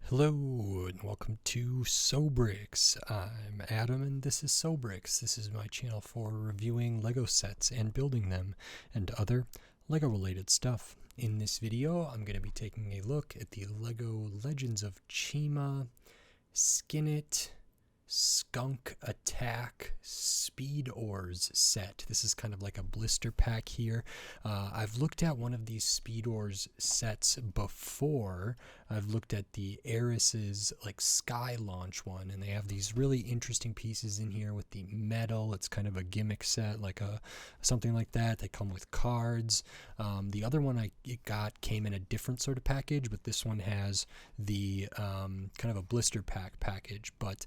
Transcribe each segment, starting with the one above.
Hello and welcome to Sobrix. I'm Adam and this is Sobrix. This is my channel for reviewing Lego sets and building them and other Lego related stuff. In this video I'm going to be taking a look at the Lego Legends of Chima Skinnet Skunk Attack Speedorz set. This is kind of like a blister pack here. I've looked at one of these Speedorz sets before. I've looked at the Aris's like Sky Launch one, and they have these really interesting pieces in here with the metal. It's kind of a gimmick set, like something like that. They come with cards. The other one I got came in a different sort of package, but this one has the kind of a blister pack package. But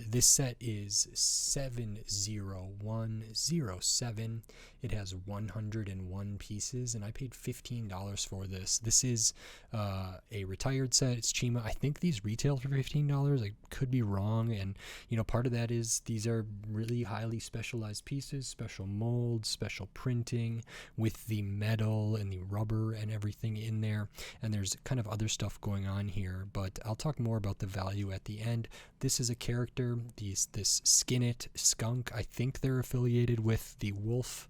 this set is 70107. It has 101 pieces, and I paid $15 for this. This is a retired set. It's Chima. I think these retail for $15. I could be wrong, and part of that is these are really highly specialized pieces, special molds, special printing with the metal and the rubber and everything in there. And there's kind of other stuff going on here, but I'll talk more about the value at the end. This is a character, this Skinnet Skunk. I think they're affiliated with the wolf,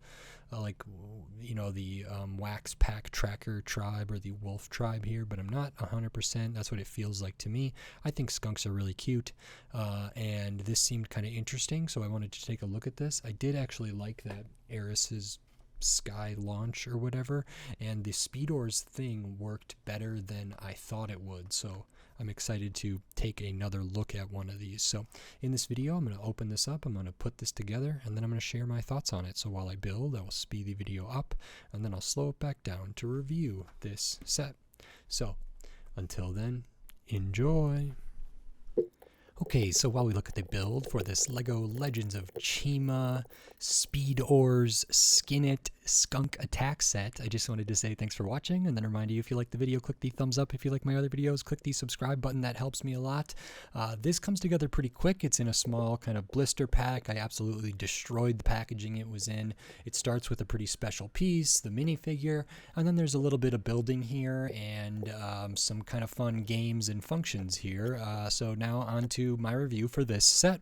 the Wax Pack Tracker tribe or the wolf tribe here, but I'm not 100%. That's what it feels like to me. I think skunks are really cute, and this seemed kind of interesting, so I wanted to take a look at this. I did actually like that Aris's Sky Launch or whatever, and the Speedorz thing worked better than I thought it would, so I'm excited to take another look at one of these. So in this video, I'm going to open this up, I'm going to put this together, and then I'm going to share my thoughts on it. So while I build, I will speed the video up, and then I'll slow it back down to review this set. So until then, enjoy! Okay, so while we look at the build for this Lego Legends of Chima Speedorz Skinnet Skunk Attack set, I just wanted to say thanks for watching, and then remind you, if you like the video, click the thumbs up. If you like my other videos, click the subscribe button. That helps me a lot. This comes together pretty quick. It's in a small kind of blister pack. I absolutely destroyed the packaging it was in. It starts with a pretty special piece, the minifigure, and then there's a little bit of building here and some kind of fun games and functions here. So now on to my review for this set.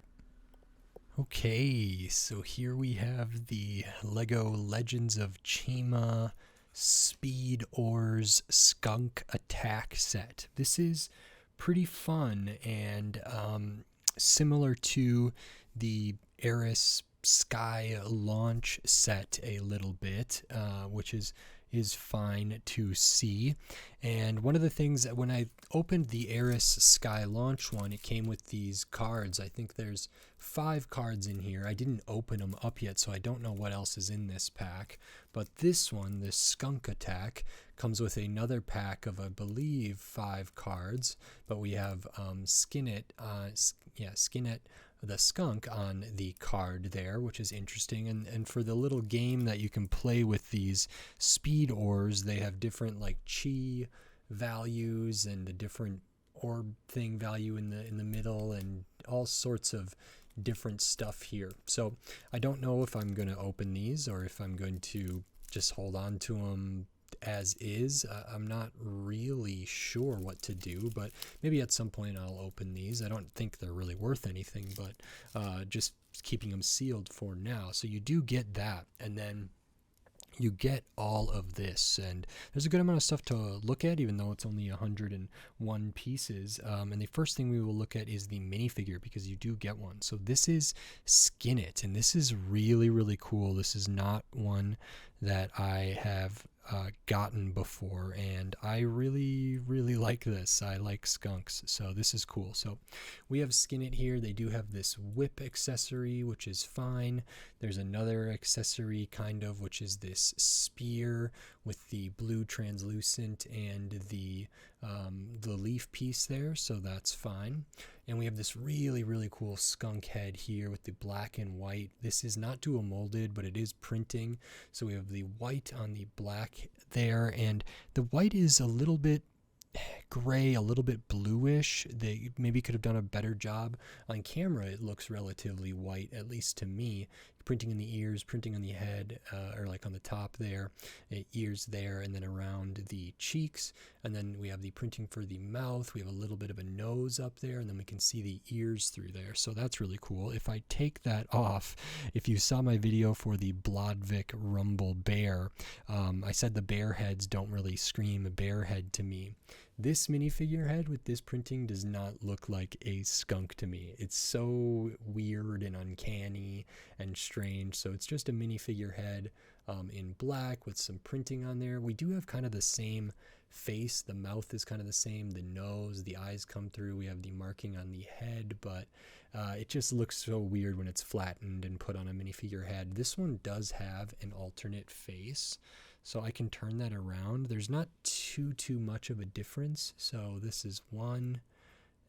Okay, so here we have the Lego Legends of Chima Speedorz Skunk Attack set. This is pretty fun and similar to the Aris Sky Launch set a little bit, which is fine to see. And one of the things that when I opened the Aris Sky Launch one, it came with these cards. I think there's 5 cards in here. I didn't open them up yet, so I don't know what else is in this pack. But this one, this Skunk Attack, comes with another pack of, I believe, 5 cards. But we have Skinnet the skunk on the card there, which is interesting. And for the little game that you can play with these Speedorz, they have different like chi values and a different orb thing value in the middle and all sorts of different stuff here. So I don't know if I'm going to open these or if I'm going to just hold on to them as is. I'm not really sure what to do, but maybe at some point I'll open these. I don't think they're really worth anything, but just keeping them sealed for now. So you do get that, and then you get all of this, and there's a good amount of stuff to look at, even though it's only 101 pieces. And the first thing we will look at is the minifigure, because you do get one. So this is Skinnet, and this is really, really cool. This is not one that I have gotten before, and I really, really like this. I like skunks, so this is cool. So we have Skinnet here. They do have this whip accessory, which is fine. There's another accessory kind of, which is this spear with the blue translucent and the leaf piece there, so that's fine. And we have this really, really cool skunk head here with the black and white. This is not dual molded, but it is printing. So we have the white on the black there, and the white is a little bit gray, a little bit bluish. They maybe could have done a better job. On camera, it looks relatively white, at least to me. You printing in the ears, printing on the head, or like on the top there, ears there, and then around the cheeks. And then we have the printing for the mouth. We have a little bit of a nose up there, and then we can see the ears through there. So that's really cool. If I take that off, if you saw my video for the Blodvik Rumble Bear, I said the bear heads don't really scream a bear head to me. This minifigure head with this printing does not look like a skunk to me. It's so weird and uncanny and strange. So it's just a minifigure head in black with some printing on there. We do have kind of the same face. The mouth is kind of the same. The nose, the eyes come through. We have the marking on the head, but it just looks so weird when it's flattened and put on a minifigure head. This one does have an alternate face, so I can turn that around. There's not too much of a difference. So this is one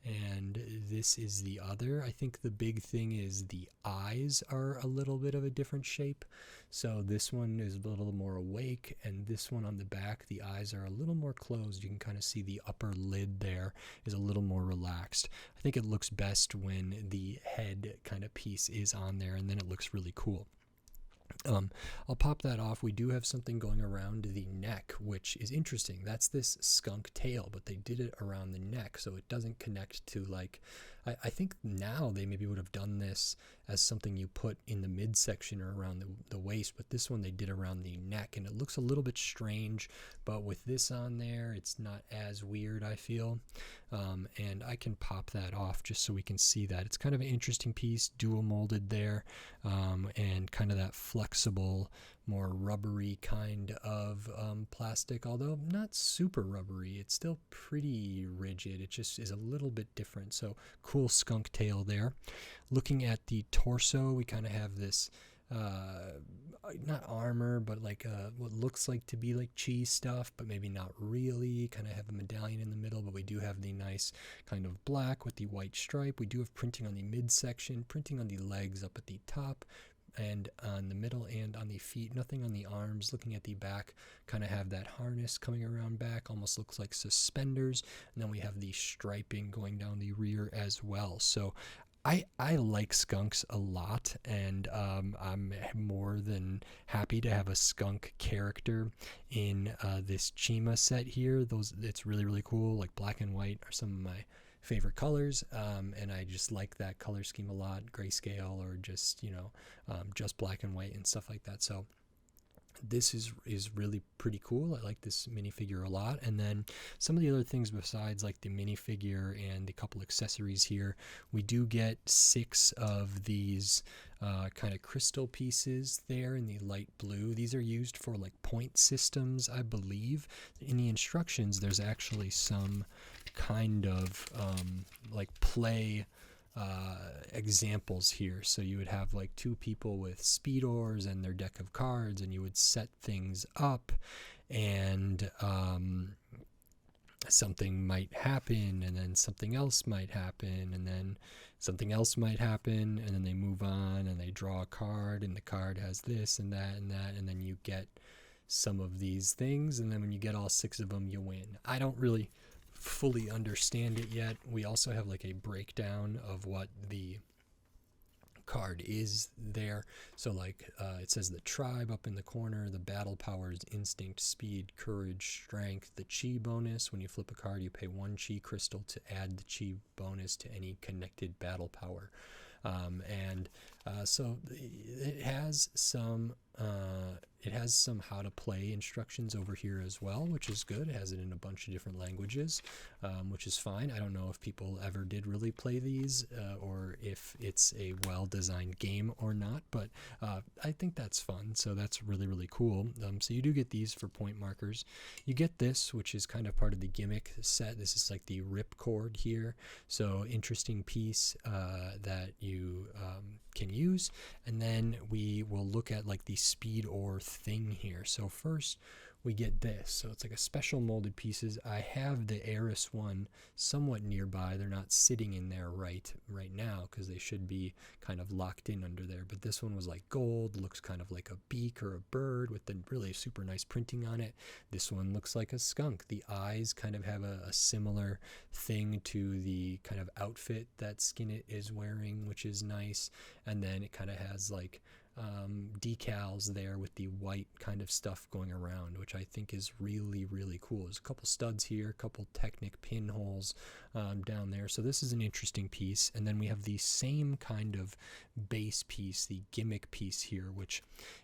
and this is the other. I think the big thing is the eyes are a little bit of a different shape. So this one is a little more awake, and this one on the back, the eyes are a little more closed. You can kind of see the upper lid there is a little more relaxed. I think it looks best when the head kind of piece is on there, and then it looks really cool. I'll pop that off. We do have something going around the neck, which is interesting. That's this skunk tail, but they did it around the neck, so it doesn't connect to, like, I think now they maybe would have done this as something you put in the midsection or around the waist, but this one they did around the neck, and it looks a little bit strange, but with this on there, it's not as weird, I feel. And I can pop that off just so we can see that. It's kind of an interesting piece, dual molded there, and kind of that flexible, more rubbery kind of plastic, although not super rubbery. It's still pretty rigid. It just is a little bit different. So cool skunk tail there. Looking at the torso, we kind of have this not armor, but like what looks like to be like cheese stuff, but maybe not really. Kind of have a medallion in the middle, but we do have the nice kind of black with the white stripe. We do have printing on the midsection, printing on the legs up at the top, and on the middle and on the feet. Nothing on the arms. Looking at the back, kind of have that harness coming around back, almost looks like suspenders. And then we have the striping going down the rear as well. So I like skunks a lot, and I'm more than happy to have a skunk character in this Chima set here. It's really cool. Like black and white are some of my favorite colors, and I just like that color scheme a lot. Grayscale or just just black and white and stuff like that. So this is really pretty cool. I like this minifigure a lot. And then some of the other things besides like the minifigure and the couple accessories here, we do get 6 of these kind of crystal pieces there in the light blue. These are used for like point systems, I believe. In the instructions, there's actually some kind of like play examples here. So you would have like 2 people with Speedorz and their deck of cards, and you would set things up, and something might happen, and then something else might happen, and then something else might happen, and then they move on and they draw a card, and the card has this and that and that, and then you get some of these things, and then when you get all 6 of them, you win. I don't really fully understand it yet. We also have like a breakdown of what the card is there. So like it says the tribe up in the corner, the battle powers, instinct, speed, courage, strength, the chi bonus. When you flip a card, you pay 1 chi crystal to add the chi bonus to any connected battle power. So it has some how to play instructions over here as well, which is good. It has it in a bunch of different languages, which is fine. I don't know if people ever did really play these or if it's a well-designed game or not, but I think that's fun. So that's really cool. So you do get these for point markers. You get this, which is kind of part of the Gimmick set. This is like the rip cord here. So interesting piece that you can use. And then we will look at like the Speedorz thing here. So first we get this. So it's like a special molded pieces. I have the Eris one somewhat nearby. They're not sitting in there right now because they should be kind of locked in under there. But this one was like gold, looks kind of like a beak or a bird with the really super nice printing on it. This one looks like a skunk. The eyes kind of have a similar thing to the kind of outfit that Skinnet is wearing, which is nice. And then it kind of has like decals there with the white kind of stuff going around, which I think is really, really cool. There's a couple studs here, a couple Technic pinholes down there. So this is an interesting piece. And then we have the same kind of base piece, the Gimmick piece here, which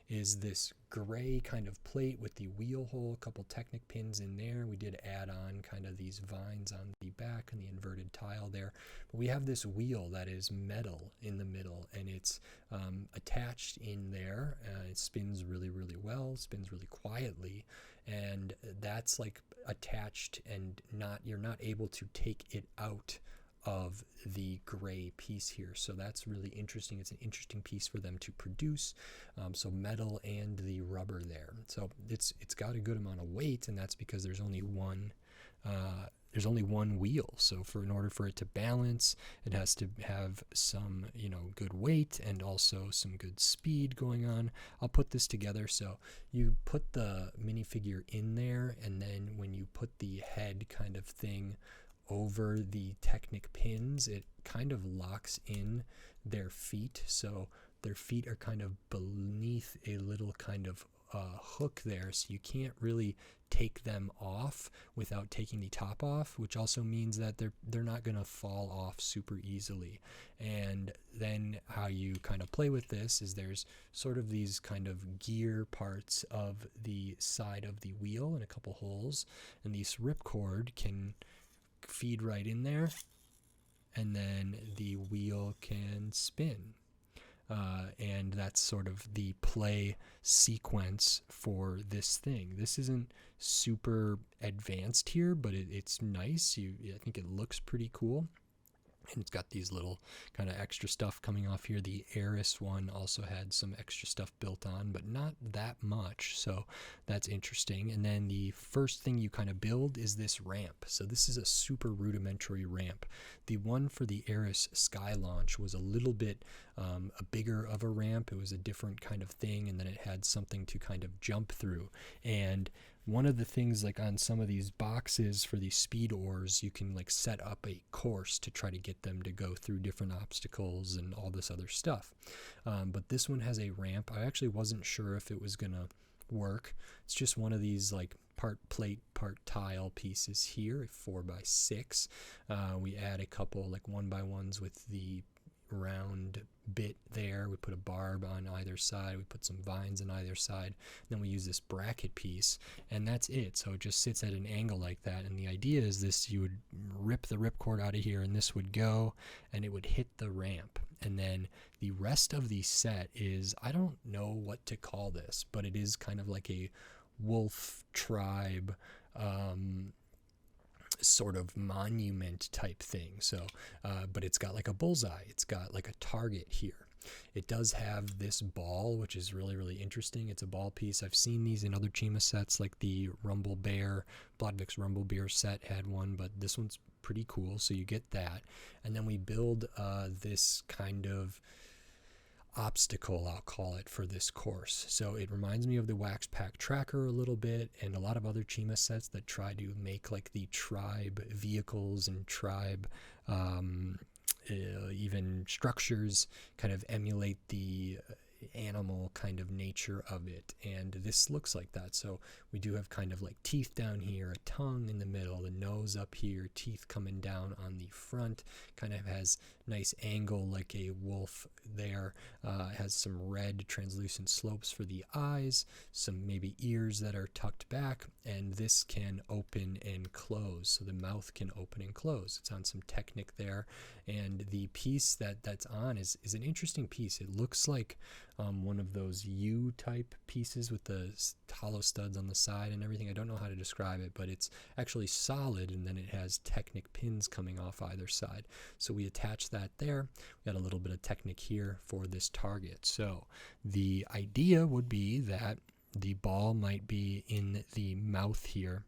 is this gray kind of plate with the wheel hole, a couple Technic pins in there. We did add on kind of these vines on the back and the inverted tile there. But we have this wheel that is metal in the middle, and it's attached in there. It spins really, really well, spins really quietly, and that's like attached, and you're not able to take it out of the gray piece here. So that's really interesting. It's an interesting piece for them to produce. So metal and the rubber there. So it's got a good amount of weight, and that's because there's only one wheel. So in order for it to balance, it has to have some, good weight and also some good speed going on. I'll put this together. So you put the minifigure in there, and then when you put the head kind of thing over the Technic pins, it kind of locks in their feet. So their feet are kind of beneath a little kind of hook there, so you can't really take them off without taking the top off, which also means that they're not going to fall off super easily. And then how you kind of play with this is there's sort of these kind of gear parts of the side of the wheel and a couple holes, and this ripcord can feed right in there, and then the wheel can spin. And that's sort of the play sequence for this thing. This isn't super advanced here, but it's nice. I think it looks pretty cool. And it's got these little kind of extra stuff coming off here. The Eris one also had some extra stuff built on, but not that much. So that's interesting. And then the first thing you kind of build is this ramp. So this is a super rudimentary ramp. The one for the Eris Sky Launch was a little bit a bigger of a ramp. It was a different kind of thing, and then it had something to kind of jump through. And one of the things, like on some of these boxes for these Speedorz, you can like set up a course to try to get them to go through different obstacles and all this other stuff. But this one has a ramp. I actually wasn't sure if it was gonna work. It's just one of these like part plate, part tile pieces here, 4x6. We add a couple like 1x1s with the round bit there. We put a barb on either side. We put some vines on either side. Then we use this bracket piece, and that's it. So it just sits at an angle like that. And the idea is this: you would rip the ripcord out of here, and this would go, and it would hit the ramp. And then the rest of the set is, I don't know what to call this, but it is kind of like a wolf tribe sort of monument type thing. So but it's got like a bullseye, it's got like a target here. It does have this ball, which is really, really interesting. It's a ball piece. I've seen these in other Chima sets, like the Rumble Bear, Blodvik's Rumble Bear set had one, but this one's pretty cool. So you get that, and then we build this kind of obstacle, I'll call it, for this course. So it reminds me of the Wax Pack Tracker a little bit, and a lot of other Chima sets that try to make like the tribe vehicles and tribe even structures kind of emulate the animal kind of nature of it, and this looks like that. So we do have kind of like teeth down here, a tongue in the middle, the nose up here, teeth coming down on the front, kind of has nice angle like a wolf there. Has some red translucent slopes for the eyes, some maybe ears that are tucked back, and this can open and close, so the mouth can open and close. It's on some Technic there, and the piece that's on is an interesting piece. It looks like one of those U-type pieces with the hollow studs on the side and everything. I don't know how to describe it, but it's actually solid, and then it has Technic pins coming off either side. So we attach that there. We got a little bit of Technic here for this target. So the idea would be that the ball might be in the mouth here.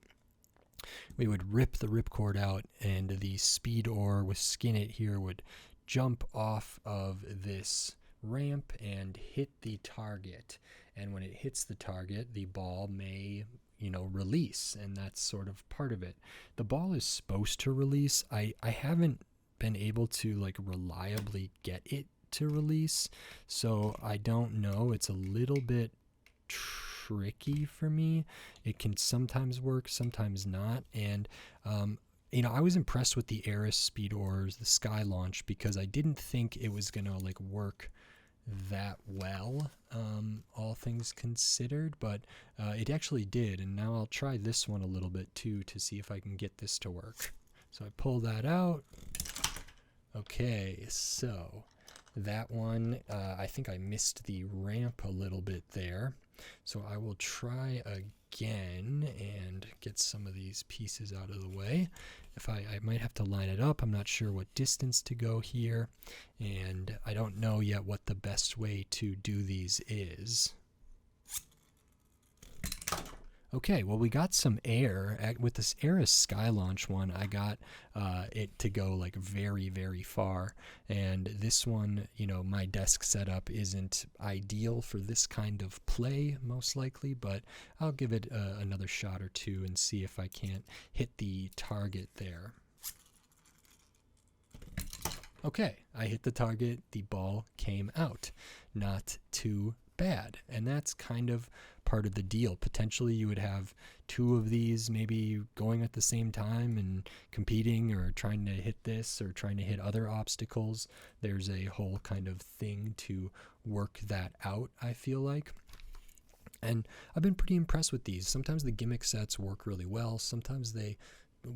We would rip the ripcord out, and the Speedorz with Skinnet here would jump off of this ramp and hit the target. And when it hits the target, the ball may, release, and that's sort of part of it. The ball is supposed to release. I haven't been able to like reliably get it to release, so I don't know. It's a little bit tricky for me. It can sometimes work, sometimes not, and you know, I was impressed with the Aris Speedorz, the Sky launch, because I didn't think it was gonna like work that well, all things considered, but it actually did. And now I'll try this one a little bit too to see if I can get this to work. So I pull that out. Okay, so that one, I think I missed the ramp a little bit there, so I will try again and get some of these pieces out of the way. If I might have to line it up. I'm not sure what distance to go here, and I don't know yet what the best way to do these is. Okay, well, we got some air. With this Aris Sky Launch one, I got it to go like very, very far. And this one, you know, my desk setup isn't ideal for this kind of play, most likely, but I'll give it another shot or two and see if I can't hit the target there. Okay, I hit the target. The ball came out. Not too bad. And that's kind of part of the deal. Potentially you would have two of these maybe going at the same time and competing, or trying to hit this or trying to hit other obstacles. There's a whole kind of thing to work that out, I feel like. And I've been pretty impressed with these. Sometimes the gimmick sets work really well. Sometimes they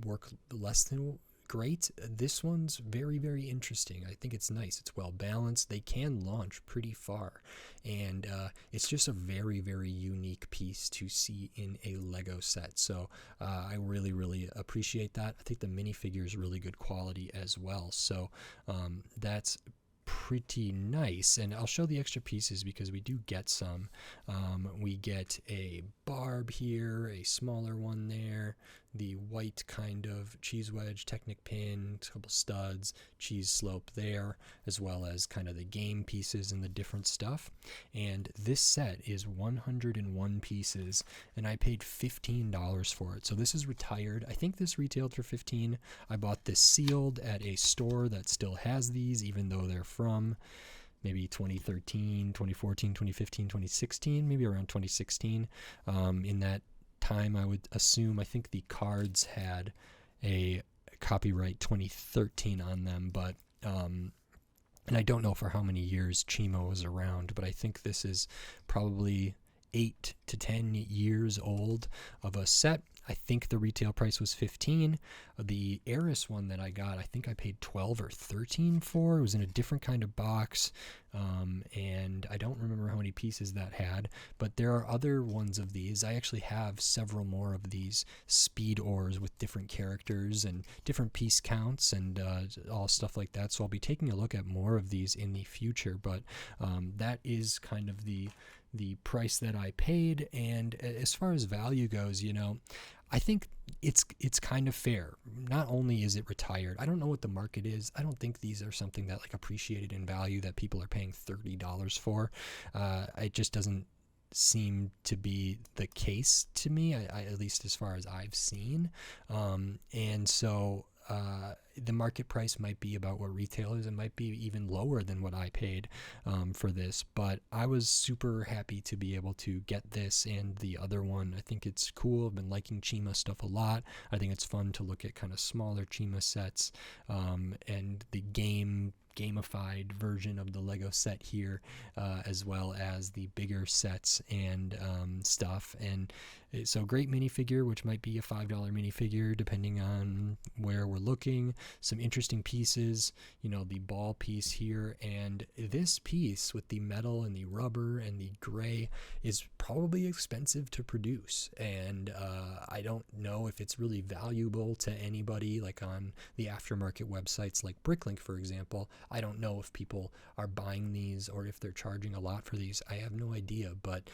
work less than great. This one's very, very interesting. I think it's nice. It's well balanced. They can launch pretty far, and it's just a very, very unique piece to see in a Lego set. So I really, really appreciate that. I think the minifigure is really good quality as well. So that's pretty nice. And I'll show the extra pieces because we do get some. We get a barb here, a smaller one there, the white kind of cheese wedge, Technic pin, a couple studs, cheese slope there, as well as kind of the game pieces and the different stuff. And this set is 101 pieces, and I paid $15 for it. So this is retired. I think this retailed for $15. I bought this sealed at a store that still has these, even though they're from maybe 2013, 2014, 2015, 2016, maybe around 2016. In that time, I would assume, I think the cards had a copyright 2013 on them, but and I don't know for how many years Chima was around, but I think this is probably 8 to 10 years old of a set. I think the retail price was $15. The Aris one that I got, I think I paid $12 or $13 for. It was in a different kind of box, and I don't remember how many pieces that had, but there are other ones of these. I actually have several more of these Speedorz with different characters and different piece counts and all stuff like that, so I'll be taking a look at more of these in the future, but that is kind of the price that I paid. And as far as value goes, you know, I think it's kind of fair. Not only is it retired, I don't know what the market is. I don't think these are something that like appreciated in value that people are paying $30 for. It just doesn't seem to be the case to me, I at least as far as I've seen. And so the market price might be about what retail is. It might be even lower than what I paid for this, but I was super happy to be able to get this and the other one. I think it's cool. I've been liking Chima stuff a lot. I think it's fun to look at kind of smaller Chima sets, and the gamified version of the Lego set here, as well as the bigger sets and stuff. And so great minifigure, which might be a $5 minifigure depending on where we're looking. Some interesting pieces, you know, the ball piece here, and this piece with the metal and the rubber and the gray is probably expensive to produce, and I don't know if it's really valuable to anybody, like on the aftermarket websites like Bricklink, for example. I don't know if people are buying these or if they're charging a lot for these. I have no idea, but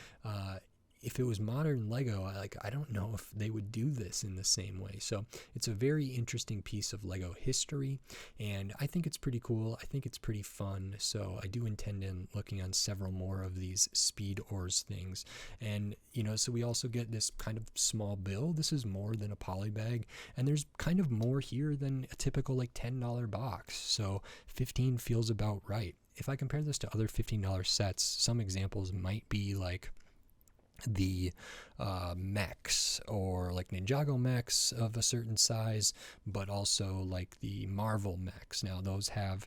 if it was modern Lego, I don't know if they would do this in the same way. So it's a very interesting piece of Lego history, and I think it's pretty cool. I think it's pretty fun. So I do intend on looking on several more of these Speedorz things. And, you know, so we also get this kind of small bill. This is more than a poly bag, and there's kind of more here than a typical like $10 box. So 15 feels about right. If I compare this to other $15 sets, some examples might be like the mechs, or like Ninjago mechs of a certain size, but also like the Marvel mechs. Now those have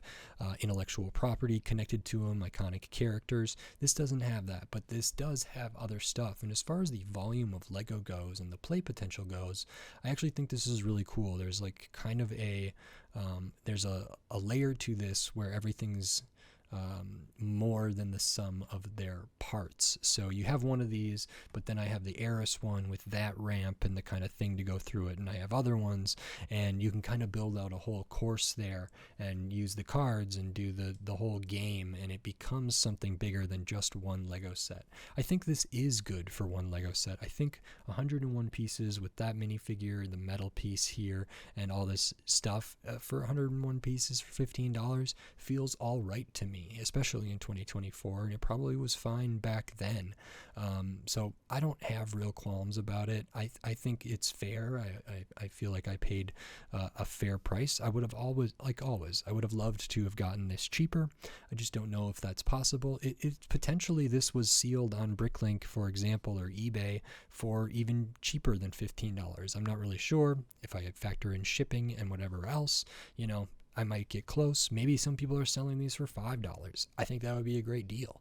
intellectual property connected to them, iconic characters. This doesn't have that, but this does have other stuff. And as far as the volume of Lego goes and the play potential goes, I actually think this is really cool. There's like kind of a there's a layer to this where everything's more than the sum of their parts. So you have one of these, but then I have the Eris one with that ramp and the kind of thing to go through it, and I have other ones, and you can kind of build out a whole course there and use the cards and do the whole game, and it becomes something bigger than just one Lego set. I think this is good for one Lego set. I think 101 pieces with that minifigure, the metal piece here, and all this stuff for 101 pieces for $15 feels all right to me, especially in 2024, and it probably was fine back then. So I don't have real qualms about it. I think it's fair. I feel like I paid a fair price. I would have always I would have loved to have gotten this cheaper. I just don't know if that's possible. It potentially, this was sealed on Bricklink, for example, or eBay for even cheaper than $15. I'm not really sure. If I factor in shipping and whatever else, you know, I might get close. Maybe some people are selling these for $5. I think that would be a great deal.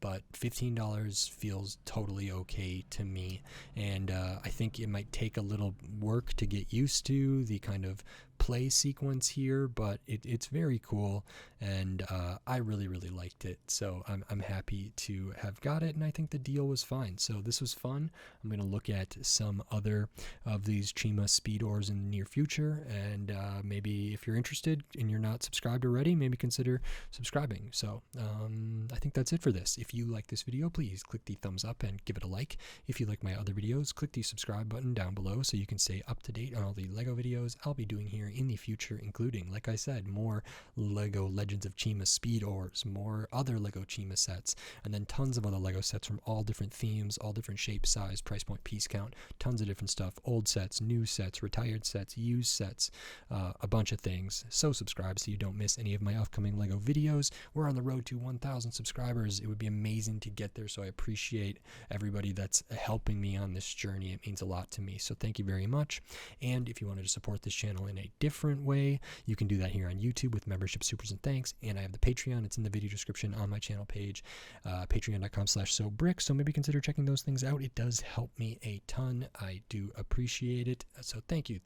But $15 feels totally okay to me. And I think it might take a little work to get used to the kind of play sequence here, but it's very cool, and I really liked it. So I'm happy to have got it, and I think the deal was fine. So this was fun. I'm going to look at some other of these Chima Speedorz in the near future, and maybe if you're interested and you're not subscribed already, maybe consider subscribing. So I think that's it for this. If you like this video, please click the thumbs up and give it a like. If you like my other videos, click the subscribe button down below so you can stay up to date on all the Lego videos I'll be doing here in the future, including, like I said, more Lego Legends of Chima Speedorz, more other Lego Chima sets, and then tons of other Lego sets from all different themes, all different shape, size, price point, piece count, tons of different stuff, old sets, new sets, retired sets, used sets, a bunch of things. So subscribe so you don't miss any of my upcoming Lego videos. We're on the road to 1,000 subscribers. It would be amazing to get there, so I appreciate everybody that's helping me on this journey. It means a lot to me, so thank you very much. And if you wanted to support this channel in a different way, you can do that here on YouTube with membership, supers, and thanks. And I have the Patreon. It's in the video description on my channel page, patreon.com/sobrick. So maybe consider checking those things out. It does help me a ton. I do appreciate it. So thank you.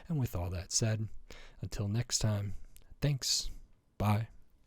And with all that said, until next time, thanks. Bye.